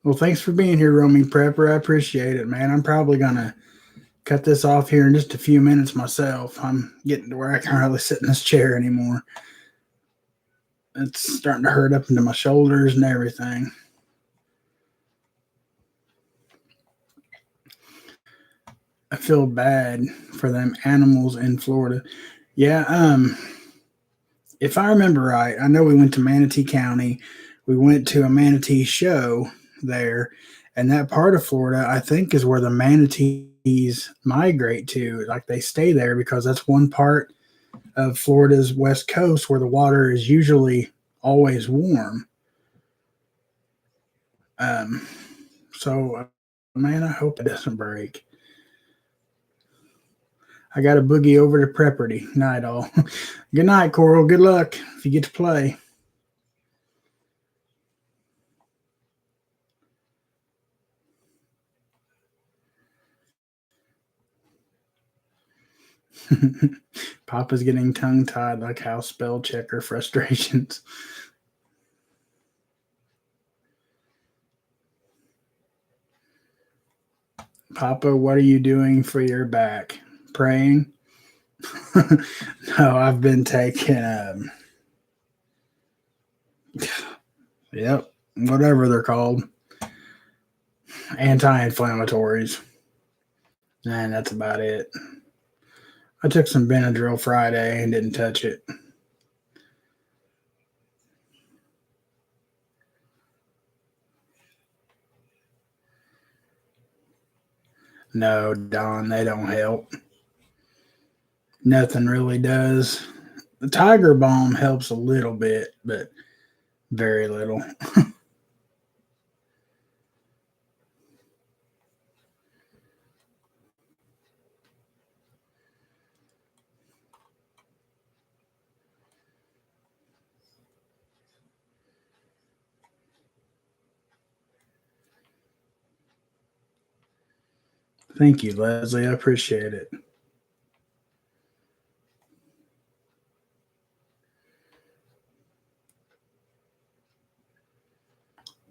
Well, thanks for being here, Roaming Prepper. I appreciate it, man. I'm probably going to cut this off here in just a few minutes myself. I'm getting to where I can't really sit in this chair anymore. It's starting to hurt up into my shoulders and everything. I feel bad for them animals in Florida. Yeah, if I remember right, I know we went to Manatee County. We went to a manatee show there, and that part of Florida, I think, is where the manatees migrate to. Like they stay there because that's one part of Florida's west coast where the water is usually always warm. So, man, I hope it doesn't break. I got to boogie over to Prepperty. Night all. Good night, Coral. Good luck if you get to play. Papa's getting tongue-tied like house spell checker frustrations. Papa, what are you doing for your back? Praying? No, I've been taking, yep, whatever they're called, anti-inflammatories, and that's about it. I took some Benadryl Friday and didn't touch it. No, Don, they don't help. Nothing really does. The Tiger Balm helps a little bit, but very little. Thank you, Leslie. I appreciate it.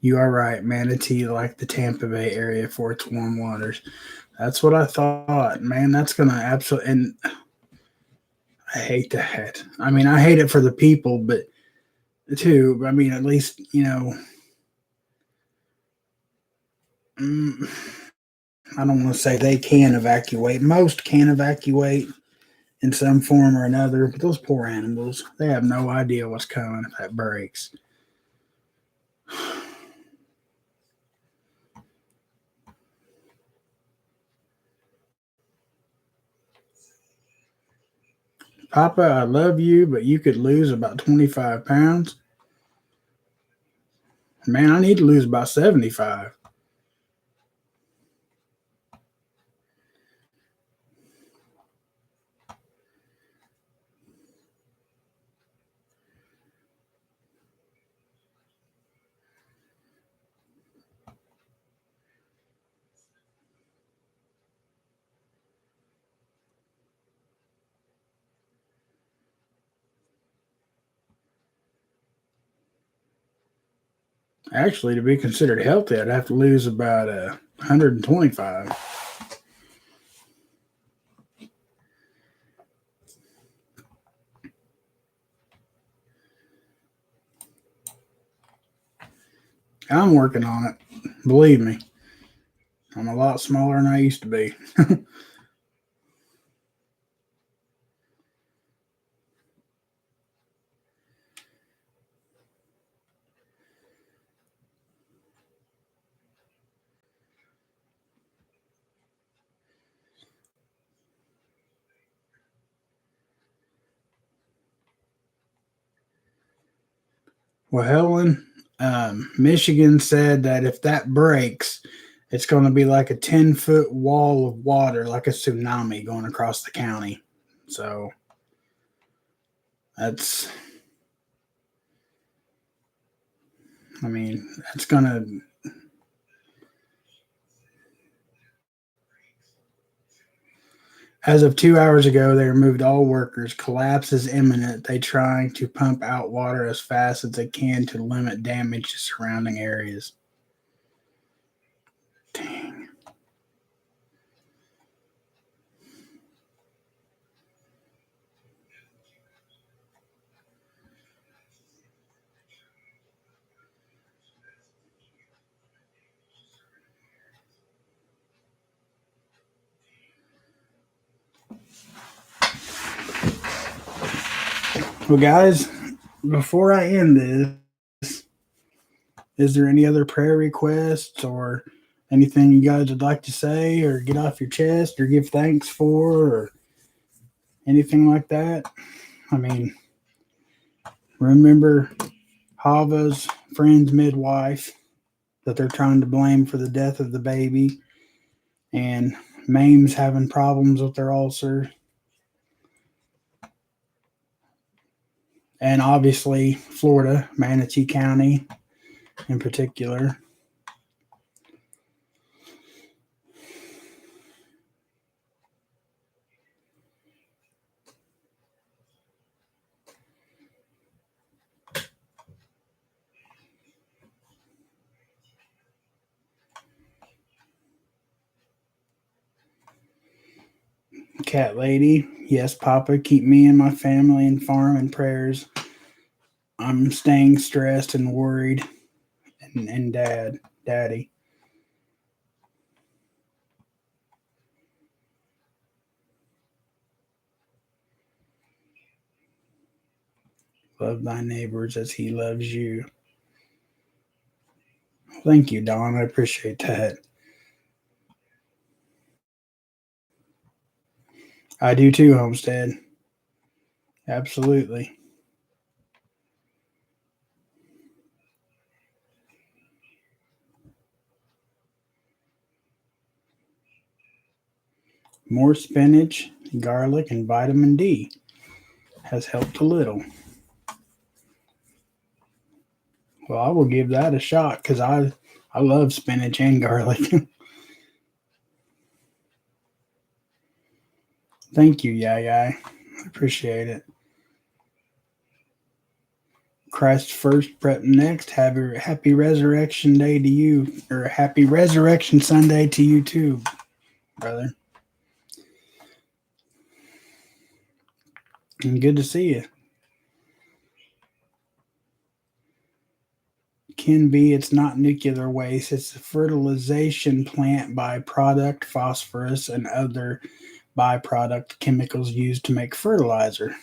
You are right. Manatee like the Tampa Bay area for its warm waters. That's what I thought. Man, that's going to absolutely. And I hate that. I mean, I hate it for the people, but too. I mean, at least, mm, I don't want to say they can evacuate. Most can evacuate in some form or another, but those poor animals, they have no idea what's coming if that breaks. Papa, I love you, but you could lose about 25 pounds. Man, I need to lose about 75. Actually, to be considered healthy, I'd have to lose about 125. I'm working on it. Believe me, I'm a lot smaller than I used to be. Well, Helen, Michigan said that if that breaks, it's going to be like a 10-foot wall of water, like a tsunami going across the county. So that's, I mean, that's going to. As of 2 hours ago, they removed all workers. Collapse is imminent. They trying to pump out water as fast as they can to limit damage to surrounding areas. Dang. Well, guys, before I end this, is there any other prayer requests or anything you guys would like to say or get off your chest or give thanks for or anything like that? I mean, remember Hava's friend's midwife that they're trying to blame for the death of the baby, and Mame's having problems with their ulcer, and obviously Florida, Manatee County in particular. Cat Lady. Yes, Papa, keep me and my family and farm in prayers. I'm staying stressed and worried. And Daddy. Love thy neighbors as he loves you. Thank you, Don. I appreciate that. I do too, Homestead. Absolutely. More spinach, garlic, and vitamin D has helped a little. Well, I will give that a shot because I love spinach and garlic. Thank you, Yai. I appreciate it. Christ first, prep next. Happy Resurrection Day to you, or Happy Resurrection Sunday to you too, brother. And good to see you. Can be, it's not nuclear waste. It's a fertilization plant byproduct, phosphorus, and other byproduct chemicals used to make fertilizer.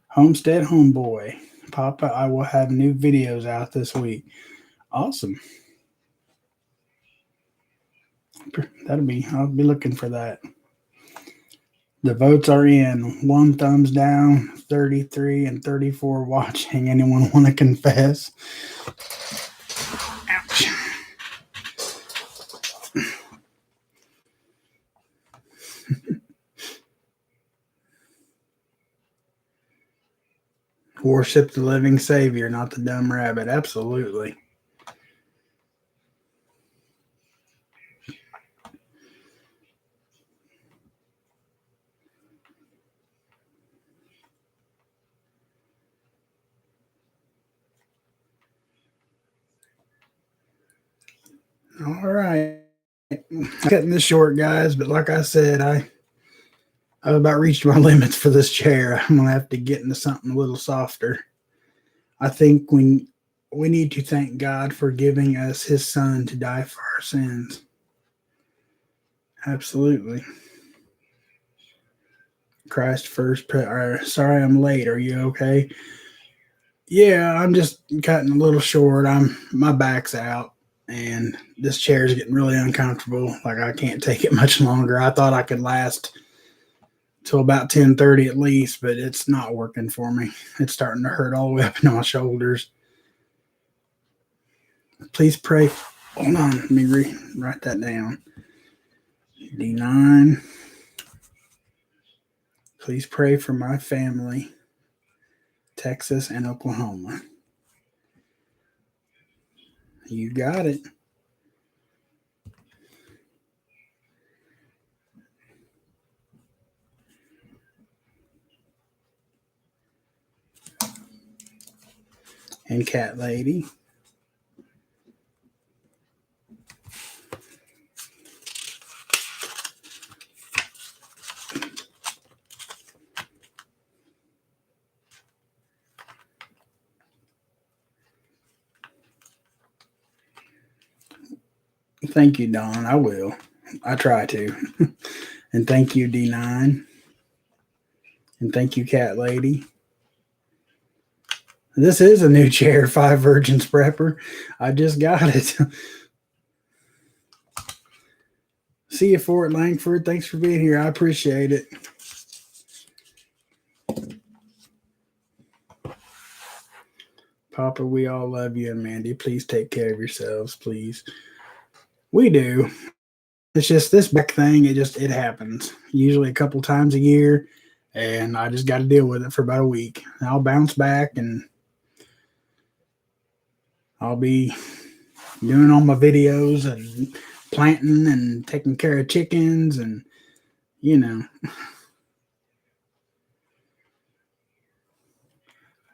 Homestead Homeboy. Papa, I will have new videos out this week. Awesome. I'll be looking for that. The votes are in. 1 thumbs down, 33 and 34 watching. Anyone want to confess? Ouch. Worship the living Savior, not the dumb rabbit. Absolutely. All right. I'm cutting this short, guys, but like I said, I've about reached my limits for this chair. I'm going to have to get into something a little softer. I think we need to thank God for giving us his son to die for our sins. Absolutely. Christ first. Sorry I'm late. Are you okay? Yeah, I'm just cutting a little short. My back's out and this chair is getting really uncomfortable. Like I can't take it much longer. I thought I could last till about 10:30 at least, but it's not working for me. It's starting to hurt all the way up into my shoulders. Please pray. Hold on, let me write that down. D9. Please pray for my family, Texas and Oklahoma. You got it. And Cat Lady. Thank you, Don. I will. I try to. And thank you, D9. And thank you, Cat Lady. This is a new chair, 5 Virgins Prepper. I just got it. See you, Fort Langford. Thanks for being here. I appreciate it. Papa, we all love you. And Mandy, please take care of yourselves, please. We do. It's just this back thing. It happens usually a couple times a year, and I just got to deal with it for about a week. I'll bounce back, and I'll be doing all my videos and planting and taking care of chickens, and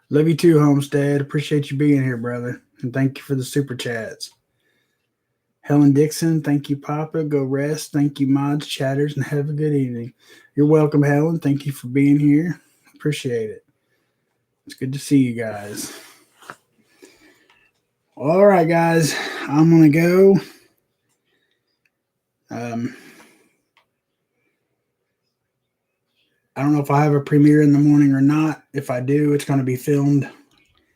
Love you too, Homestead. Appreciate you being here, brother, and thank you for the super chats. Helen Dixon, thank you, Papa. Go rest. Thank you, mods, chatters, and have a good evening. You're welcome, Helen. Thank you for being here. Appreciate it. It's good to see you guys. All right, guys. I'm going to go. I don't know if I have a premiere in the morning or not. If I do, it's going to be filmed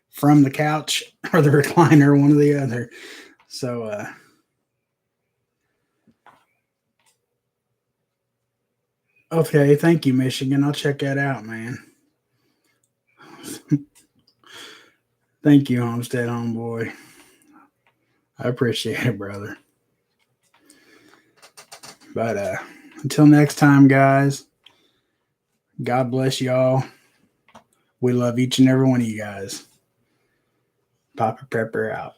from the couch or the recliner, one or the other. So, okay. Thank you, Michigan. I'll check that out, man. Thank you, Homestead Homeboy. I appreciate it, brother. But until next time, guys, God bless y'all. We love each and every one of you guys. Papa Prepper out.